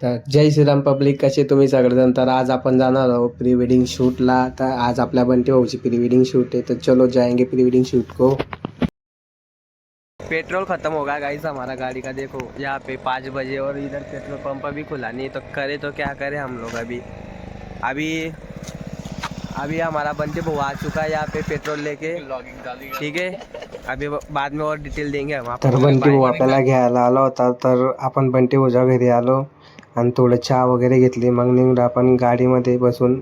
तर जय श्रीराम पब्लिक, कसे तुम्ही सगळेजण. तर आज आपण जाणार आहोत प्री वेडिंग शूटला. तर आज आपल्या बंटी भाऊची प्री वेडिंग शूट है, तो चलो जाएंगे प्री वेडिंग शूट को. पेट्रोल खत्म होगा गाइस हमारा गाड़ी का. देखो यहाँ पे 5 बजे और इधर पेट्रोल पंप अभी खुला नहीं. तो करे तो क्या करें हम लोग. अभी अभी अभी हमारा बंटी भाऊ आ चुका है यहाँ पे पेट्रोल लेके. ठीक है, अभी बाद में और डिटेल देंगे हम. तर बंटी भाऊ आपल्याला घ्यायला आला होता. तर आपण बंटी भाऊच्या घरी आलो आणि थोडं चहा वगैरे घेतली. मग निघलो आपण गाडीमध्ये बसून.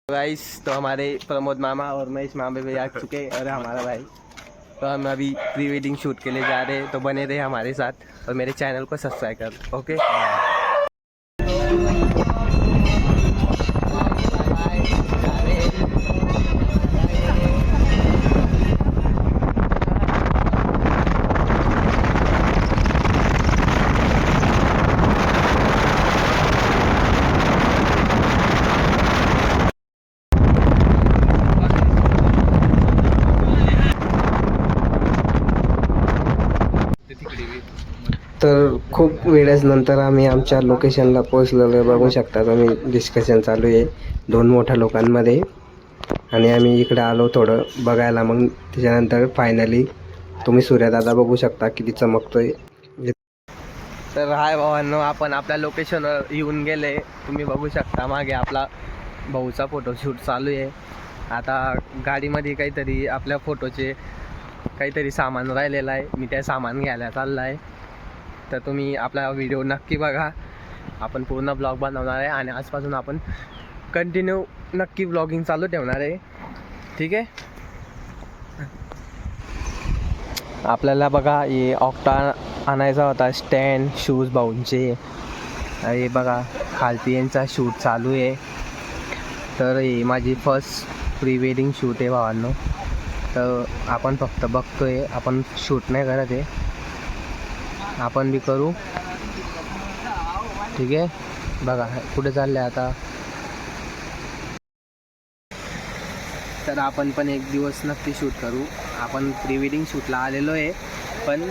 गाइस तो हमारे प्रमोद मामा और महेश मामा भी आ चुके हैं और हमारा भाई. तो हम अभी प्री वेडिंग शूट के लिए जा रहे हैं. तो बने रहे हमारे साथ और मेरे चैनल को सब्सक्राइब कर. ओके. तर खूप वेळेस नंतर आम्ही आमच्या लोकेशनला पोहोचलेलो. बघू शकता तुम्ही, डिस्कशन चालू आहे 2 मोठ्या लोकांमध्ये आणि आम्ही इकडे आलो थोडं बघायला. मग त्याच्यानंतर फायनली तुम्ही सूर्यदादा बघू शकता किती चमकतोय. तर हाय भावांनो, आपण आपल्या लोकेशनवर येऊन गेले. तुम्ही बघू शकता मागे आपला भाऊचा फोटोशूट चालू आहे. आता गाडीमध्ये काहीतरी आपल्या फोटोचे काहीतरी सामान राहिलेलं आहे. मी त्या सामान घ्यायला चाललं आहे. तर तुम्ही आपला व्हिडिओ नक्की बघा. आपण पूर्ण ब्लॉग बनवणार आहे आणि आजपासून आपण कंटिन्यू नक्की ब्लॉगिंग चालू ठेवणार आहे. ठीक आहे. आपल्याला बघा हे ऑक्टा आणायचा होता, स्टँड शूज भाऊंचे. हे बघा खालती यांचा शूट चालू आहे. तर हे माझी फर्स्ट प्री वेडिंग शूट आहे भावांनो. तर आपण फक्त बघतोय, आपण शूट नाही करत आहे. आपण बी करू. ठीक आहे. बघा कुठे चालले आता. तर आपण पण एक दिवस नक्की शूट करू. आपण प्री वेडिंग शूटला आलेलो आहे, पण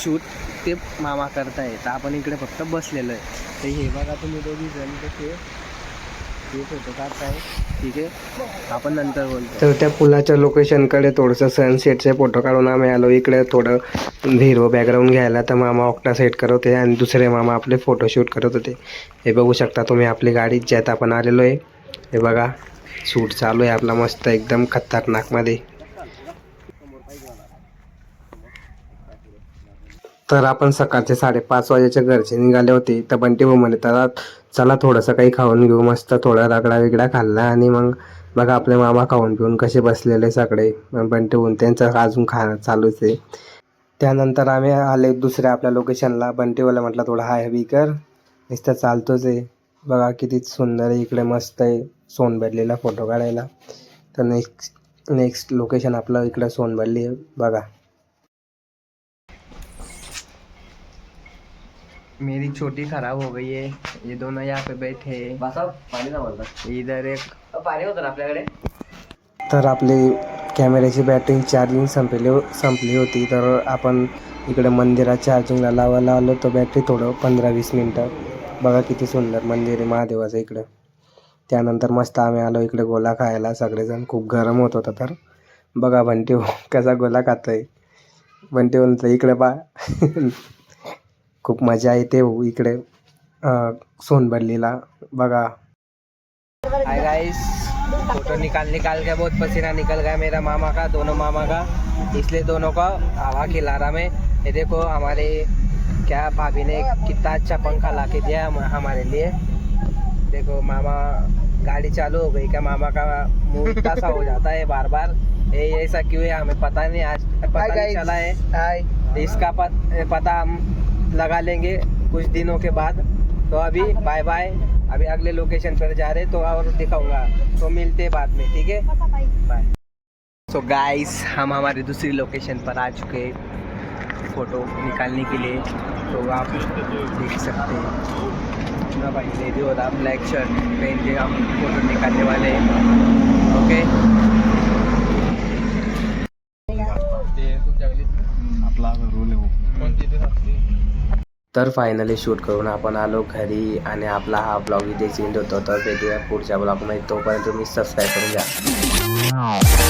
शूट ते मामा करताय. तर आपण इकडे फक्त बसलेलो आहे. तर हे बघा तुम्ही दोघी जण कसे हे फोटो काढताय. ठीक आहे, आपण नंतर बोलतो. तर त्या पुलाच्या लोकेशनकडे थोडंसं सनसेटचे फोटो काढून आम्ही आलो. इकडे थोडं हिरो बॅकग्राऊंड घ्यायला. तर मामा ऑक्टा सेट करत होते आणि दुसरे मामा आपले फोटोशूट करत होते. हे बघू शकता तुम्ही आपली गाडी ज्यात आपण आलेलो आहे. हे बघा शूट चालू आहे आपला मस्त एकदम खतरनाकमध्ये. तर आपण सकाळचे 5:30 वाजेच्या घरचे निघाले होते. तर बंटी भाऊ म्हणे तर चला थोडंसं काही खाऊन घेऊ. मस्त थोडा रगडा वेगळा खाल्ला आणि मग बघा आपले मामा खाऊन पिऊन कसे बसलेले सगळे. बंटी भाऊ त्यांचं अजून खाणं चालूच आहे. त्यानंतर आम्ही आले दुसऱ्या आपल्या लोकेशनला. बंटी भाऊला म्हटलं थोडं हाय हवी कर, नुसतं चालतोच आहे. बघा किती सुंदर आहे इकडे, मस्त आहे सोनबडलीला फोटो काढायला. तर नेक्स्ट लोकेशन आपलं इकडं सोनबडली आहे. बघा मेरी छोटी खराब हो गई है. ये दोनों यहाँ पे बैठे हैं. पाणी इधर एक पाणी होतं आपल्याकडे. तर आपली कॅमेऱ्याची बॅटरी चार्जिंग संपली होती. तर आपण इकडे मंदिरात चार्जिंगला लावायला आलो. तर बॅटरी थोडं 15-20 मिनटं. बघा किती सुंदर मंदिर आहे महादेवाचं इकडं. त्यानंतर मस्त आम्ही आलो इकडे गोला खायला सगळेजण. खूप गरम होत होता. तर बघा बंटी कसा गोला खातोय. बंटी म्हणतो इकडे बा. खूप मजा येते इकडे सोनबडलीला. बघा हाय गाइस, फोटो निकाल के बहुत पसीना निकल गया मेरा मामा का, दोनों मामा का. इसलिए दोनों का हवा खिला रहा मैं. ये देखो हमारे क्या भाभी ने कितना अच्छा पंखा ला के दिया हमारे लिए. देखो मामा गाड़ी चालू हो गई क्या. मामा का मुंह इतना सा हो जाता है बार बार. ये ऐसा क्यों है हमें पता नहीं. आज पता नहीं चला है. इसका पता हम लगा लेंगे कुछ दिनों के बाद. तो अभी बाय बाय. अभी अगले लोकेशन पर जा रहे तो और दिखाऊंगा. तो मिलते बाद में. ठीक है, बाय. सो गाइस हम हमारी दूसरी लोकेशन पर आ चुके हैं फ़ोटो निकालने के लिए. तो आप देख सकते हैं ना भाई, रेडी हो रहा ब्लैक शर्ट पहन के हम फ़ोटो निकालने वाले हैं. ओके. आपला रोल आहे. तर फायनली शूट करून आपण आलो घरी आणि आपला हा ब्लॉग इथे चेंज होतो. तर भेटूया पुढच्या ब्लॉगमध्ये. तोपर्यंत तुम्ही सबस्क्राईब करून घ्या.